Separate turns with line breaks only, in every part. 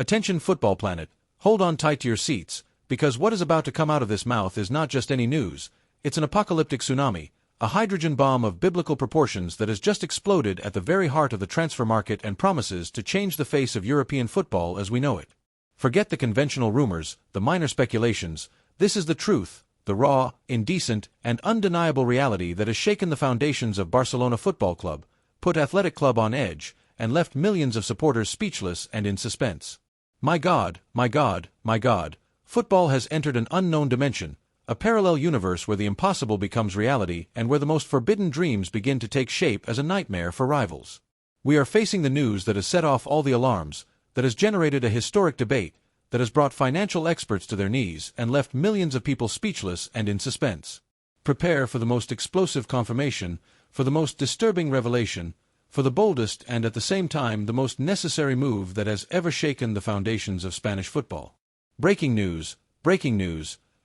Attention Football Planet, hold on tight to your seats, because what is about to come out of this mouth is not just any news, it's an apocalyptic tsunami, a hydrogen bomb of biblical proportions that has just exploded at the very heart of the transfer market and promises to change the face of European football as we know it. Forget the conventional rumors, the minor speculations, this is the truth, the raw, indecent, and undeniable reality that has shaken the foundations of Barcelona Football Club, put Athletic Club on edge, and left millions of supporters speechless and in suspense. My God, my God, my God, football has entered an unknown dimension, a parallel universe where the impossible becomes reality and where the most forbidden dreams begin to take shape as a nightmare for rivals. We are facing the news that has set off all the alarms, that has generated a historic debate, that has brought financial experts to their knees and left millions of people speechless and in suspense. Prepare for the most explosive confirmation, for the most disturbing revelation, for the boldest and at the same time the most necessary move that has ever shaken the foundations of Spanish football. Breaking news,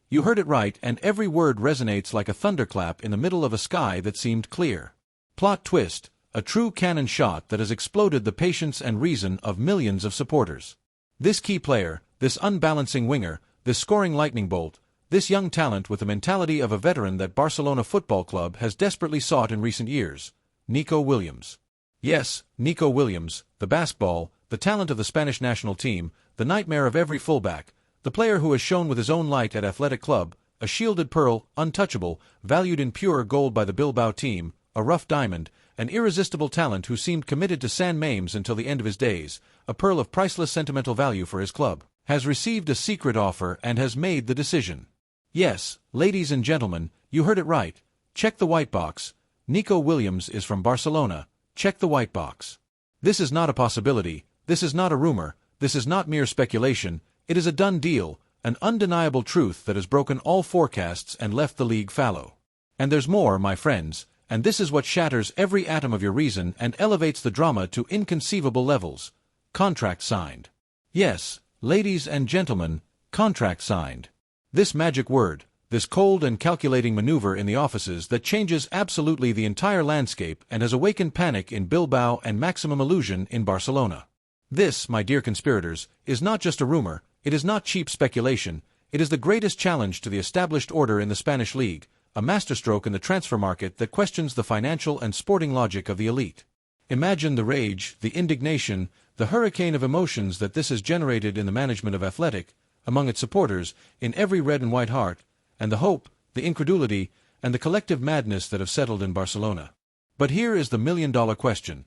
you heard it right, and every word resonates like a thunderclap in the middle of a sky that seemed clear. Plot twist, a true cannon shot that has exploded the patience and reason of millions of supporters. This key player, this unbalancing winger, this scoring lightning bolt, this young talent with the mentality of a veteran that Barcelona Football Club has desperately sought in recent years, Nico Williams. Yes, Nico Williams, the basketball, the talent of the Spanish national team, the nightmare of every fullback, the player who has shone with his own light at Athletic Club, a shielded pearl, untouchable, valued in pure gold by the Bilbao team, a rough diamond, an irresistible talent who seemed committed to San Mamés until the end of his days, a pearl of priceless sentimental value for his club, has received a secret offer and has made the decision. Yes, ladies and gentlemen, you heard it right. Check the white box. Nico Williams is from Barcelona. Check the white box. This is not a possibility, this is not a rumor, this is not mere speculation, it is a done deal, an undeniable truth that has broken all forecasts and left the league fallow. And there's more, my friends, and this is what shatters every atom of your reason and elevates the drama to inconceivable levels. Contract signed. Yes, ladies and gentlemen, contract signed. This magic word, this cold and calculating maneuver in the offices that changes absolutely the entire landscape and has awakened panic in Bilbao and maximum illusion in Barcelona. This, my dear conspirators, is not just a rumor, it is not cheap speculation, it is the greatest challenge to the established order in the Spanish league, a masterstroke in the transfer market that questions the financial and sporting logic of the elite. Imagine the rage, the indignation, the hurricane of emotions that this has generated in the management of Athletic, among its supporters, in every red and white heart, and the hope, the incredulity, and the collective madness that have settled in Barcelona. But here is the million-dollar question.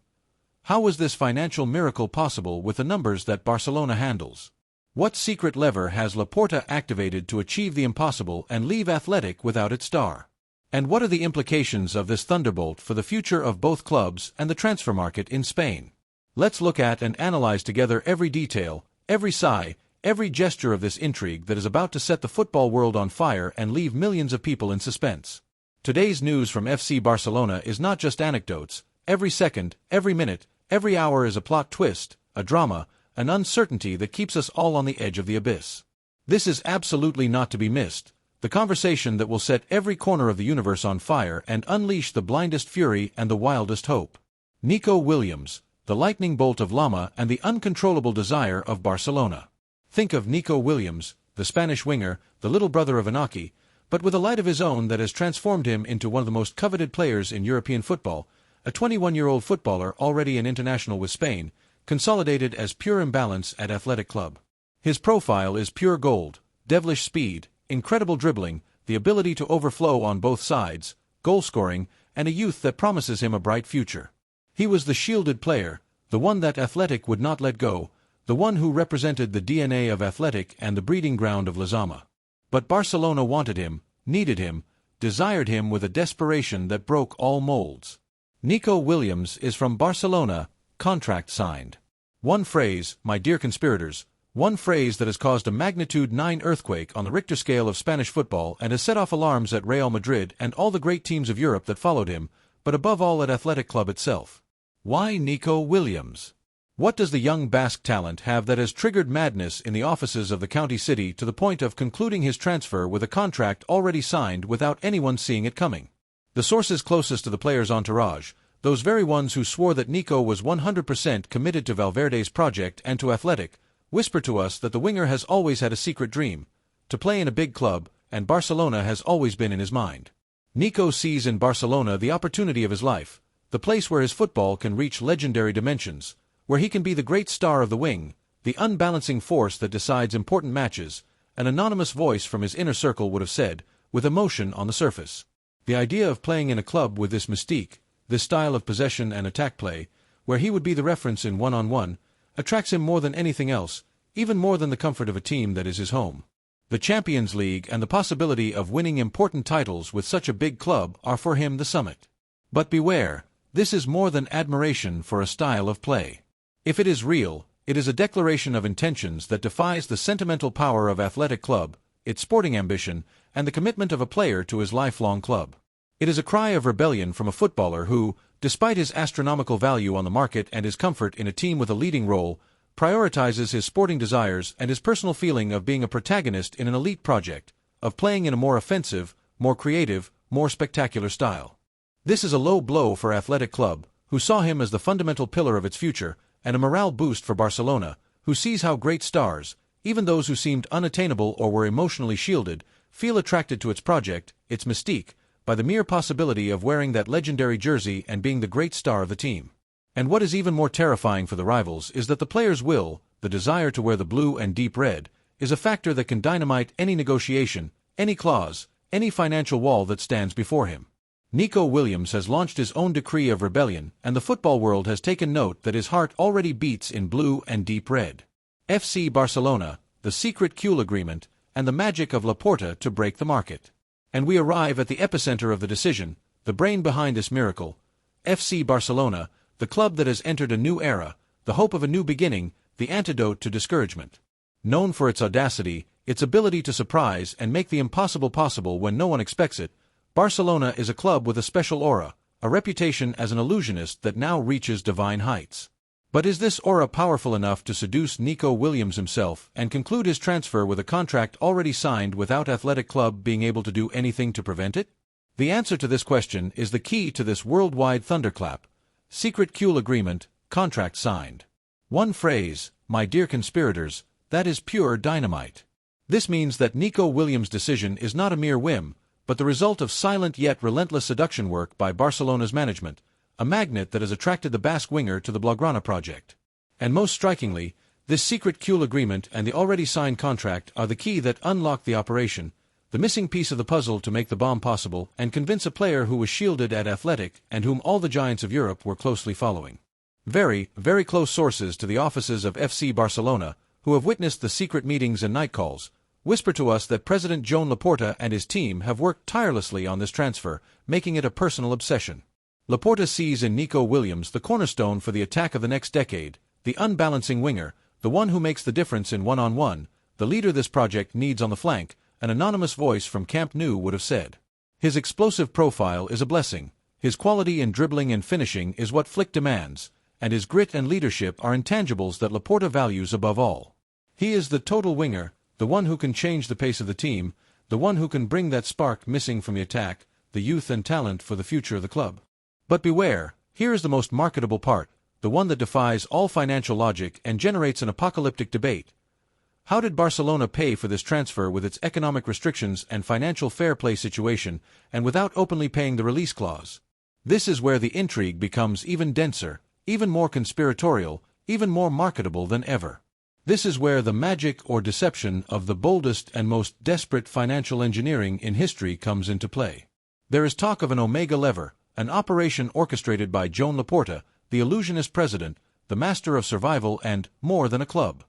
How was this financial miracle possible with the numbers that Barcelona handles? What secret lever has Laporta activated to achieve the impossible and leave Athletic without its star? And what are the implications of this thunderbolt for the future of both clubs and the transfer market in Spain? Let's look at and analyze together every detail, every sigh, every gesture of this intrigue that is about to set the football world on fire and leave millions of people in suspense. Today's news from FC Barcelona is not just anecdotes. Every second, every minute, every hour is a plot twist, a drama, an uncertainty that keeps us all on the edge of the abyss. This is absolutely not to be missed, the conversation that will set every corner of the universe on fire and unleash the blindest fury and the wildest hope. Nico Williams, the lightning bolt of Lama and the uncontrollable desire of Barcelona. Think of Nico Williams, the Spanish winger, the little brother of Inaki, but with a light of his own that has transformed him into one of the most coveted players in European football, a 21-year-old footballer already an international with Spain, consolidated as pure imbalance at Athletic Club. His profile is pure gold, devilish speed, incredible dribbling, the ability to overflow on both sides, goal-scoring, and a youth that promises him a bright future. He was the shielded player, the one that Athletic would not let go, the one who represented the DNA of Athletic and the breeding ground of Lezama. But Barcelona wanted him, needed him, desired him with a desperation that broke all molds. Nico Williams is from Barcelona, contract signed. One phrase, my dear conspirators, one phrase that has caused a magnitude 9 earthquake on the Richter scale of Spanish football and has set off alarms at Real Madrid and all the great teams of Europe that followed him, but above all at Athletic Club itself. Why Nico Williams? What does the young Basque talent have that has triggered madness in the offices of the county city to the point of concluding his transfer with a contract already signed without anyone seeing it coming? The sources closest to the player's entourage, those very ones who swore that Nico was 100% committed to Valverde's project and to Athletic, whisper to us that the winger has always had a secret dream, to play in a big club, and Barcelona has always been in his mind. Nico sees in Barcelona the opportunity of his life, the place where his football can reach legendary dimensions, where he can be the great star of the wing, the unbalancing force that decides important matches, an anonymous voice from his inner circle would have said, with emotion on the surface. The idea of playing in a club with this mystique, this style of possession and attack play, where he would be the reference in one-on-one, attracts him more than anything else, even more than the comfort of a team that is his home. The Champions League and the possibility of winning important titles with such a big club are for him the summit. But beware, this is more than admiration for a style of play. If it is real, it is a declaration of intentions that defies the sentimental power of athletic club, its sporting ambition, and the commitment of a player to his lifelong club. It is a cry of rebellion from a footballer who, despite his astronomical value on the market and his comfort in a team with a leading role, prioritizes his sporting desires and his personal feeling of being a protagonist in an elite project, of playing in a more offensive, more creative, more spectacular style. This is a low blow for athletic club, who saw him as the fundamental pillar of its future, and a morale boost for Barcelona, who sees how great stars, even those who seemed unattainable or were emotionally shielded, feel attracted to its project, its mystique, by the mere possibility of wearing that legendary jersey and being the great star of the team. And what is even more terrifying for the rivals is that the player's will, the desire to wear the blue and deep red, is a factor that can dynamite any negotiation, any clause, any financial wall that stands before him. Nico Williams has launched his own decree of rebellion, and the football world has taken note that his heart already beats in blue and deep red. FC Barcelona, the secret Cule agreement, and the magic of Laporta to break the market. And we arrive at the epicenter of the decision, the brain behind this miracle. FC Barcelona, the club that has entered a new era, the hope of a new beginning, the antidote to discouragement. Known for its audacity, its ability to surprise and make the impossible possible when no one expects it, Barcelona is a club with a special aura, a reputation as an illusionist that now reaches divine heights. But is this aura powerful enough to seduce Nico Williams himself and conclude his transfer with a contract already signed without athletic club being able to do anything to prevent it? The answer to this question is the key to this worldwide thunderclap. Secret Cule agreement, contract signed. One phrase, my dear conspirators, that is pure dynamite. This means that Nico Williams' decision is not a mere whim, but the result of silent yet relentless seduction work by Barcelona's management, a magnet that has attracted the Basque winger to the Blaugrana project. And most strikingly, this secret Cule agreement and the already signed contract are the key that unlock the operation, the missing piece of the puzzle to make the bomb possible and convince a player who was shielded at Athletic and whom all the giants of Europe were closely following. Very, very close sources to the offices of FC Barcelona, who have witnessed the secret meetings and night calls, whisper to us that President Joan Laporta and his team have worked tirelessly on this transfer, making it a personal obsession. Laporta sees in Nico Williams the cornerstone for the attack of the next decade, the unbalancing winger, the one who makes the difference in one-on-one, the leader this project needs on the flank, an anonymous voice from Camp Nou would have said. His explosive profile is a blessing, his quality in dribbling and finishing is what Flick demands, and his grit and leadership are intangibles that Laporta values above all. He is the total winger, the one who can change the pace of the team, the one who can bring that spark missing from the attack, the youth and talent for the future of the club. But beware, here is the most marketable part, the one that defies all financial logic and generates an apocalyptic debate. How did Barcelona pay for this transfer with its economic restrictions and financial fair play situation, and without openly paying the release clause? This is where the intrigue becomes even denser, even more conspiratorial, even more marketable than ever. This is where the magic or deception of the boldest and most desperate financial engineering in history comes into play. There is talk of an Omega lever, an operation orchestrated by Joan Laporta, the illusionist president, the master of survival and more than a club.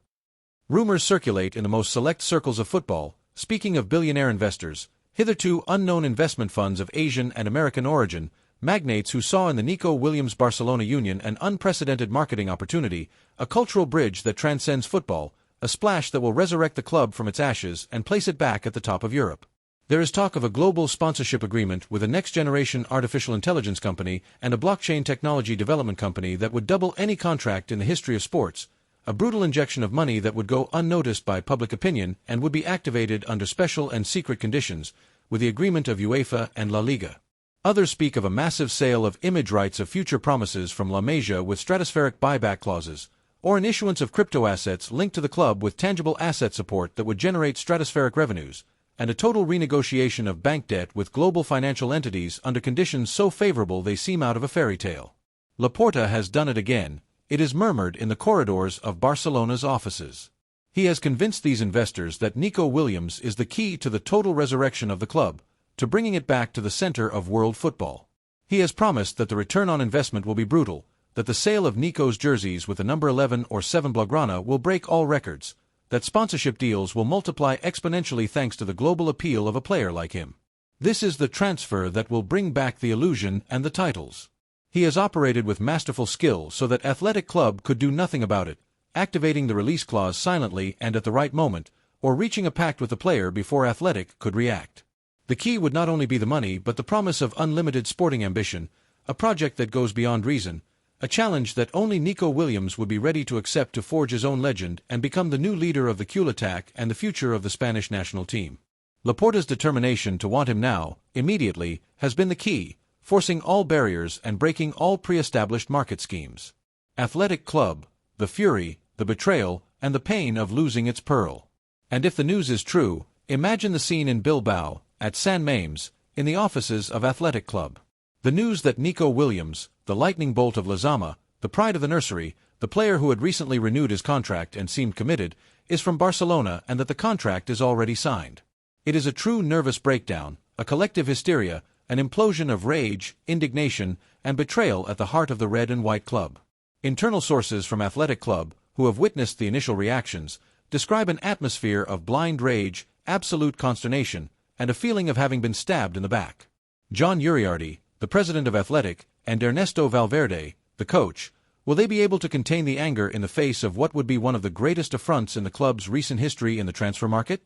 Rumors circulate in the most select circles of football, speaking of billionaire investors, hitherto unknown investment funds of Asian and American origin, magnates who saw in the Nico Williams Barcelona union an unprecedented marketing opportunity, a cultural bridge that transcends football, a splash that will resurrect the club from its ashes and place it back at the top of Europe. There is talk of a global sponsorship agreement with a next-generation artificial intelligence company and a blockchain technology development company that would double any contract in the history of sports, a brutal injection of money that would go unnoticed by public opinion and would be activated under special and secret conditions, with the agreement of UEFA and La Liga. Others speak of a massive sale of image rights of future promises from La Masia with stratospheric buyback clauses, or an issuance of crypto assets linked to the club with tangible asset support that would generate stratospheric revenues, and a total renegotiation of bank debt with global financial entities under conditions so favorable they seem out of a fairy tale. Laporta has done it again, it is murmured in the corridors of Barcelona's offices. He has convinced these investors that Nico Williams is the key to the total resurrection of the club, to bringing it back to the center of world football. He has promised that the return on investment will be brutal, that the sale of Nico's jerseys with the number 11 or 7 Blaugrana will break all records, that sponsorship deals will multiply exponentially thanks to the global appeal of a player like him. This is the transfer that will bring back the illusion and the titles. He has operated with masterful skill so that Athletic Club could do nothing about it, activating the release clause silently and at the right moment, or reaching a pact with the player before Athletic could react. The key would not only be the money but the promise of unlimited sporting ambition, a project that goes beyond reason, a challenge that only Nico Williams would be ready to accept to forge his own legend and become the new leader of the Cule attack and the future of the Spanish national team. Laporta's determination to want him now, immediately, has been the key, forcing all barriers and breaking all pre-established market schemes. Athletic Club, the fury, the betrayal, and the pain of losing its pearl. And if the news is true, imagine the scene in Bilbao, at San Mamés, in the offices of Athletic Club. The news that Nico Williams, the lightning bolt of Lezama, the pride of the nursery, the player who had recently renewed his contract and seemed committed, is from Barcelona and that the contract is already signed. It is a true nervous breakdown, a collective hysteria, an implosion of rage, indignation, and betrayal at the heart of the red and white club. Internal sources from Athletic Club, who have witnessed the initial reactions, describe an atmosphere of blind rage, absolute consternation, and a feeling of having been stabbed in the back. John Uriarte, the president of Athletic, and Ernesto Valverde, the coach, will they be able to contain the anger in the face of what would be one of the greatest affronts in the club's recent history in the transfer market?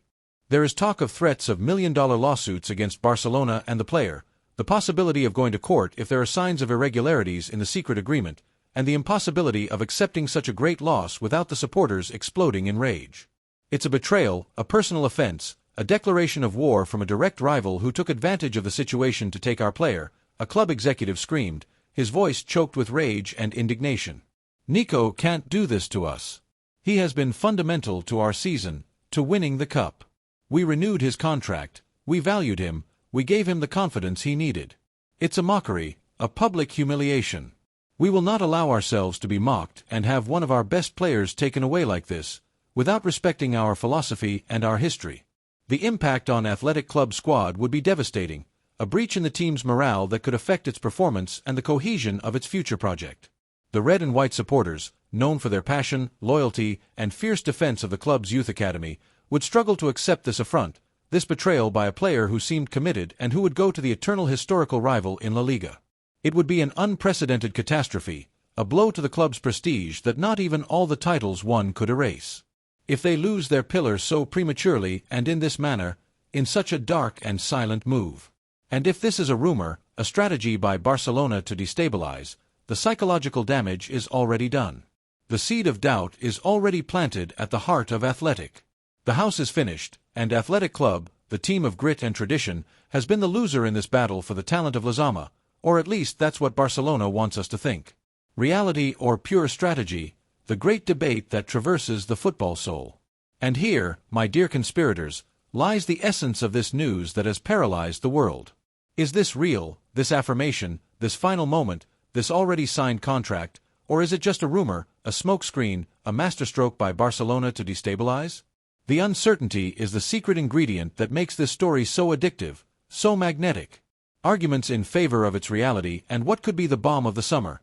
There is talk of threats of million-dollar lawsuits against Barcelona and the player, the possibility of going to court if there are signs of irregularities in the secret agreement, and the impossibility of accepting such a great loss without the supporters exploding in rage. It's a betrayal, a personal offense, a declaration of war from a direct rival who took advantage of the situation to take our player, a club executive screamed, his voice choked with rage and indignation. Nico can't do this to us. He has been fundamental to our season, to winning the cup. We renewed his contract, we valued him, we gave him the confidence he needed. It's a mockery, a public humiliation. We will not allow ourselves to be mocked and have one of our best players taken away like this, without respecting our philosophy and our history. The impact on Athletic Club squad would be devastating, a breach in the team's morale that could affect its performance and the cohesion of its future project. The red and white supporters, known for their passion, loyalty, and fierce defense of the club's youth academy, would struggle to accept this affront, this betrayal by a player who seemed committed and who would go to the eternal historical rival in La Liga. It would be an unprecedented catastrophe, a blow to the club's prestige that not even all the titles won could erase. If they lose their pillar so prematurely and in this manner, in such a dark and silent move. And if this is a rumor, a strategy by Barcelona to destabilize, the psychological damage is already done. The seed of doubt is already planted at the heart of Athletic. The house is finished, and Athletic Club, the team of grit and tradition, has been the loser in this battle for the talent of Lezama, or at least that's what Barcelona wants us to think. Reality or pure strategy, the great debate that traverses the football soul. And here, my dear conspirators, lies the essence of this news that has paralyzed the world. Is this real, this affirmation, this final moment, this already signed contract, or is it just a rumor, a smokescreen, a masterstroke by Barcelona to destabilize? The uncertainty is the secret ingredient that makes this story so addictive, so magnetic. Arguments in favor of its reality and what could be the bomb of the summer.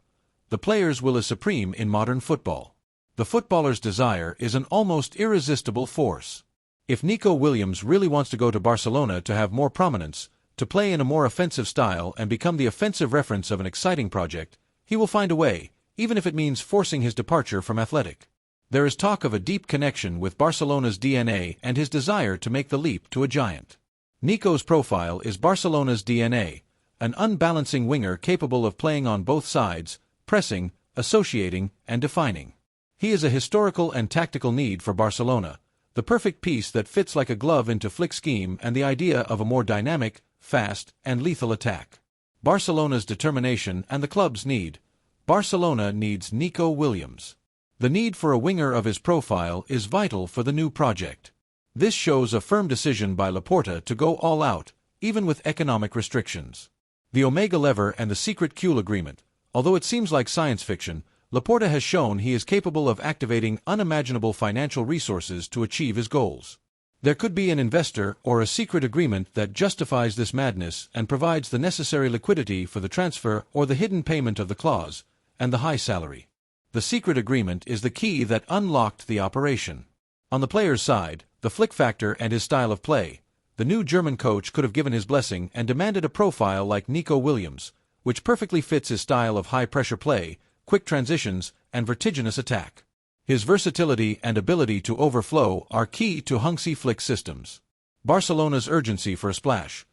The player's will is supreme in modern football. The footballer's desire is an almost irresistible force. If Nico Williams really wants to go to Barcelona to have more prominence, to play in a more offensive style and become the offensive reference of an exciting project, he will find a way, even if it means forcing his departure from Athletic. There is talk of a deep connection with Barcelona's DNA and his desire to make the leap to a giant. Nico's profile is Barcelona's DNA, an unbalancing winger capable of playing on both sides, pressing, associating, and defining. He is a historical and tactical need for Barcelona, the perfect piece that fits like a glove into Flick's scheme and the idea of a more dynamic, fast, and lethal attack. Barcelona's determination and the club's need. Barcelona needs Nico Williams. The need for a winger of his profile is vital for the new project. This shows a firm decision by Laporta to go all out, even with economic restrictions. The Omega Lever and the secret Kuhl agreement. Although it seems like science fiction, Laporta has shown he is capable of activating unimaginable financial resources to achieve his goals. There could be an investor or a secret agreement that justifies this madness and provides the necessary liquidity for the transfer or the hidden payment of the clause, and the high salary. The secret agreement is the key that unlocked the operation. On the player's side, the flick factor and his style of play, the new German coach could have given his blessing and demanded a profile like Nico Williams, which perfectly fits his style of high-pressure play, quick transitions, and vertiginous attack. His versatility and ability to overflow are key to Hansi Flick's systems. Barcelona's urgency for a splash.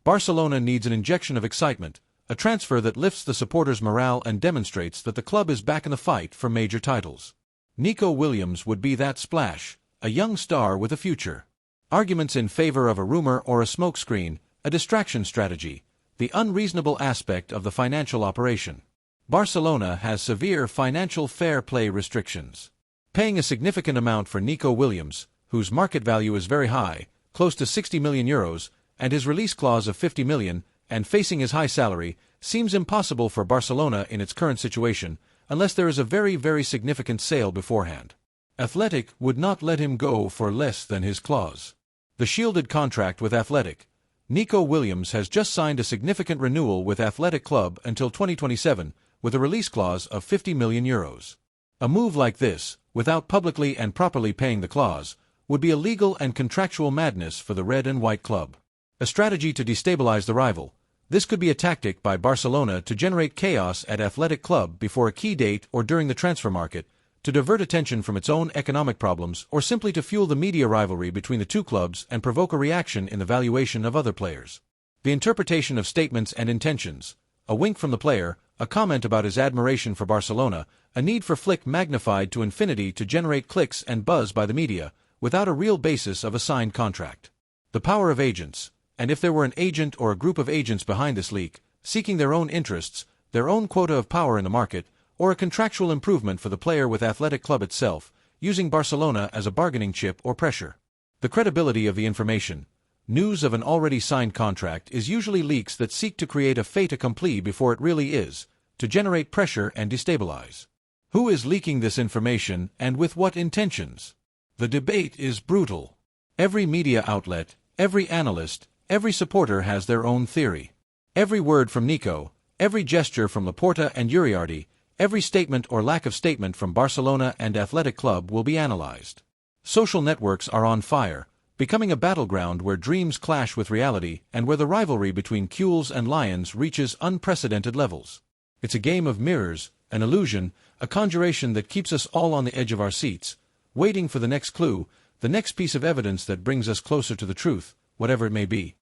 Barcelona needs an injection of excitement, a transfer that lifts the supporters' morale and demonstrates that the club is back in the fight for major titles. Nico Williams would be that splash, a young star with a future. Arguments in favor of a rumor or a smokescreen, a distraction strategy, the unreasonable aspect of the financial operation. Barcelona has severe financial fair play restrictions. Paying a significant amount for Nico Williams, whose market value is very high, close to 60 million euros, and his release clause of 50 million, and facing his high salary, seems impossible for Barcelona in its current situation, unless there is a very, very significant sale beforehand. Athletic would not let him go for less than his clause. The shielded contract with Athletic. Nico Williams has just signed a significant renewal with Athletic Club until 2027, with a release clause of 50 million euros. A move like this, without publicly and properly paying the clause, would be a legal and contractual madness for the red and white club. A strategy to destabilize the rival. This could be a tactic by Barcelona to generate chaos at Athletic Club before a key date or during the transfer market, to divert attention from its own economic problems or simply to fuel the media rivalry between the two clubs and provoke a reaction in the valuation of other players. The interpretation of statements and intentions. A wink from the player, a comment about his admiration for Barcelona, a need for Flick magnified to infinity to generate clicks and buzz by the media, without a real basis of a signed contract. The power of agents, and if there were an agent or a group of agents behind this leak, seeking their own interests, their own quota of power in the market, or a contractual improvement for the player with Athletic Club itself, using Barcelona as a bargaining chip or pressure. The credibility of the information. News of an already signed contract is usually leaks that seek to create a fait accompli before it really is, to generate pressure and destabilize. Who is leaking this information and with what intentions? The debate is brutal. Every media outlet, every analyst, every supporter has their own theory. Every word from Nico, every gesture from Laporta and Uriarte, every statement or lack of statement from Barcelona and Athletic Club will be analyzed. Social networks are on fire, becoming a battleground where dreams clash with reality and where the rivalry between Kuhls and Lions reaches unprecedented levels. It's a game of mirrors, an illusion, a conjuration that keeps us all on the edge of our seats, waiting for the next clue, the next piece of evidence that brings us closer to the truth, whatever it may be.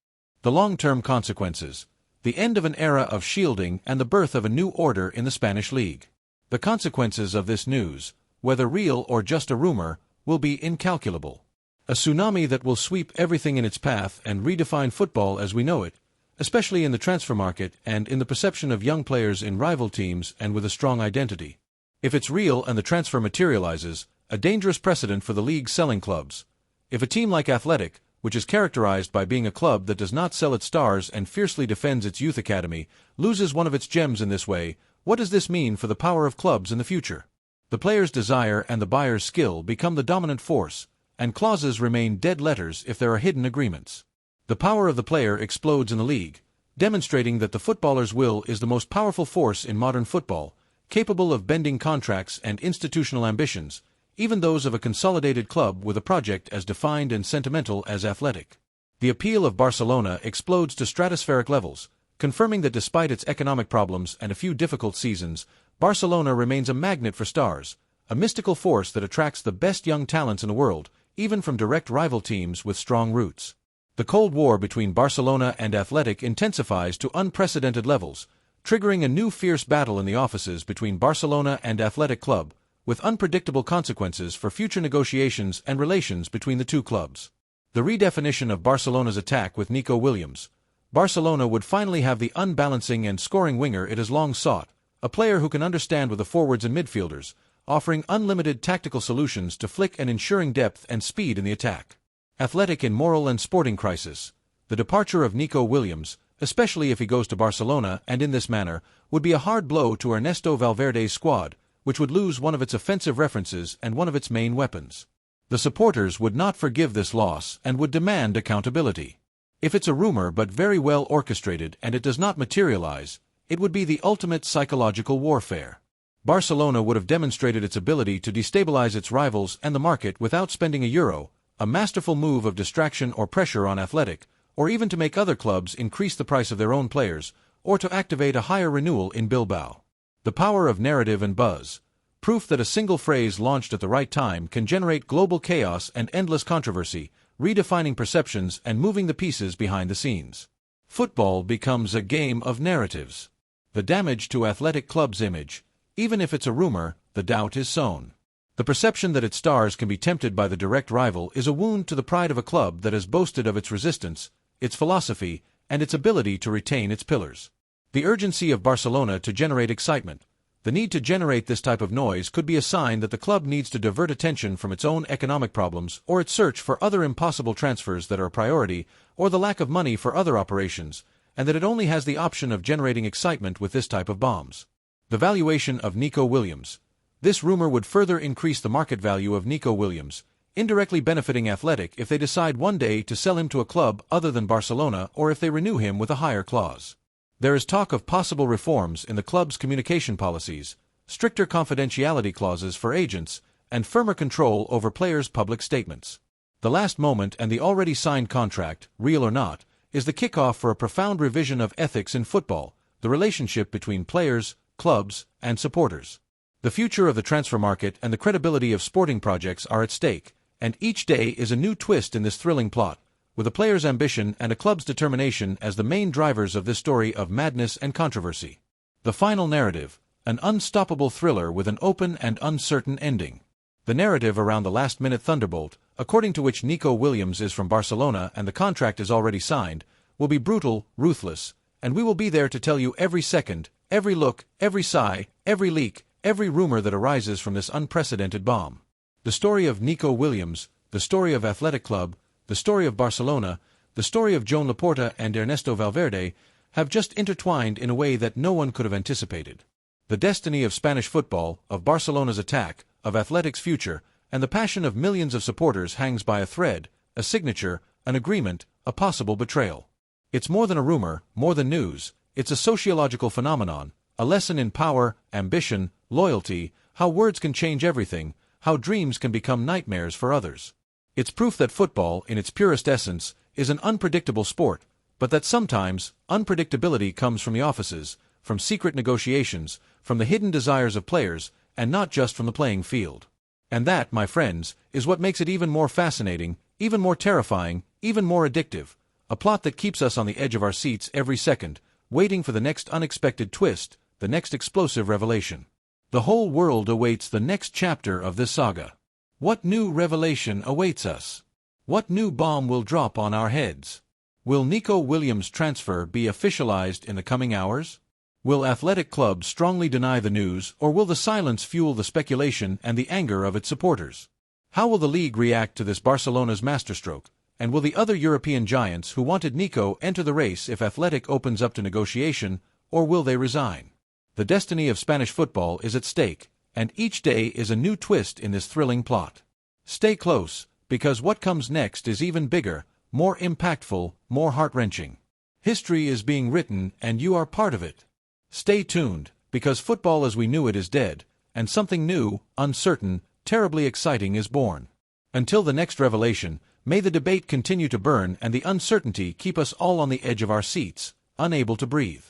The long-term consequences. The end of an era of shielding and the birth of a new order in the Spanish League. The consequences of this news, whether real or just a rumor, will be incalculable. A tsunami that will sweep everything in its path and redefine football as we know it, especially in the transfer market and in the perception of young players in rival teams and with a strong identity. If it's real and the transfer materializes, a dangerous precedent for the league's selling clubs. If a team like Athletic, which is characterized by being a club that does not sell its stars and fiercely defends its youth academy, loses one of its gems in this way, what does this mean for the power of clubs in the future? The player's desire and the buyer's skill become the dominant force, and clauses remain dead letters if there are hidden agreements. The power of the player explodes in the league, demonstrating that the footballer's will is the most powerful force in modern football, capable of bending contracts and institutional ambitions, even those of a consolidated club with a project as defined and sentimental as Athletic. The appeal of Barcelona explodes to stratospheric levels, confirming that despite its economic problems and a few difficult seasons, Barcelona remains a magnet for stars, a mystical force that attracts the best young talents in the world, even from direct rival teams with strong roots. The Cold War between Barcelona and Athletic intensifies to unprecedented levels, triggering a new fierce battle in the offices between Barcelona and Athletic Club, with unpredictable consequences for future negotiations and relations between the two clubs. The redefinition of Barcelona's attack with Nico Williams. Barcelona would finally have the unbalancing and scoring winger it has long sought, a player who can understand with the forwards and midfielders, offering unlimited tactical solutions to flick and ensuring depth and speed in the attack. Athletic in moral and sporting crisis. The departure of Nico Williams, especially if he goes to Barcelona and in this manner, would be a hard blow to Ernesto Valverde's squad, which would lose one of its offensive references and one of its main weapons. The supporters would not forgive this loss and would demand accountability. If it's a rumor but very well orchestrated and it does not materialize, it would be the ultimate psychological warfare. Barcelona would have demonstrated its ability to destabilize its rivals and the market without spending a euro, a masterful move of distraction or pressure on Athletic, or even to make other clubs increase the price of their own players, or to activate a higher renewal in Bilbao. The power of narrative and buzz. Proof that a single phrase launched at the right time can generate global chaos and endless controversy, redefining perceptions and moving the pieces behind the scenes. Football becomes a game of narratives. The damage to Athletic Club's image. Even if it's a rumor, the doubt is sown. The perception that its stars can be tempted by the direct rival is a wound to the pride of a club that has boasted of its resistance, its philosophy, and its ability to retain its pillars. The urgency of Barcelona to generate excitement. The need to generate this type of noise could be a sign that the club needs to divert attention from its own economic problems or its search for other impossible transfers that are a priority, or the lack of money for other operations, and that it only has the option of generating excitement with this type of bombs. The valuation of Nico Williams. This rumor would further increase the market value of Nico Williams, indirectly benefiting Athletic if they decide one day to sell him to a club other than Barcelona or if they renew him with a higher clause. There is talk of possible reforms in the club's communication policies, stricter confidentiality clauses for agents, and firmer control over players' public statements. The last moment and the already signed contract, real or not, is the kickoff for a profound revision of ethics in football, the relationship between players, clubs, and supporters. The future of the transfer market and the credibility of sporting projects are at stake, and each day is a new twist in this thrilling plot, with a player's ambition and a club's determination as the main drivers of this story of madness and controversy. The final narrative, an unstoppable thriller with an open and uncertain ending. The narrative around the last-minute thunderbolt, according to which Nico Williams is from Barcelona and the contract is already signed, will be brutal, ruthless, and we will be there to tell you every second, every look, every sigh, every leak, every rumor that arises from this unprecedented bomb. The story of Nico Williams, the story of Athletic Club, the story of Barcelona, the story of Joan Laporta and Ernesto Valverde have just intertwined in a way that no one could have anticipated. The destiny of Spanish football, of Barcelona's attack, of Athletic's future, and the passion of millions of supporters hangs by a thread, a signature, an agreement, a possible betrayal. It's more than a rumor, more than news. It's a sociological phenomenon, a lesson in power, ambition, loyalty, how words can change everything, how dreams can become nightmares for others. It's proof that football, in its purest essence, is an unpredictable sport, but that sometimes unpredictability comes from the offices, from secret negotiations, from the hidden desires of players, and not just from the playing field. And that, my friends, is what makes it even more fascinating, even more terrifying, even more addictive, a plot that keeps us on the edge of our seats every second, waiting for the next unexpected twist, the next explosive revelation. The whole world awaits the next chapter of this saga. What new revelation awaits us? What new bomb will drop on our heads? Will Nico Williams' transfer be officialized in the coming hours? Will Athletic Club strongly deny the news, or will the silence fuel the speculation and the anger of its supporters? How will the league react to this Barcelona's masterstroke, and will the other European giants who wanted Nico enter the race if Athletic opens up to negotiation, or will they resign? The destiny of Spanish football is at stake, and each day is a new twist in this thrilling plot. Stay close, because what comes next is even bigger, more impactful, more heart-wrenching. History is being written, and you are part of it. Stay tuned, because football as we knew it is dead, and something new, uncertain, terribly exciting is born. Until the next revelation, may the debate continue to burn and the uncertainty keep us all on the edge of our seats, unable to breathe.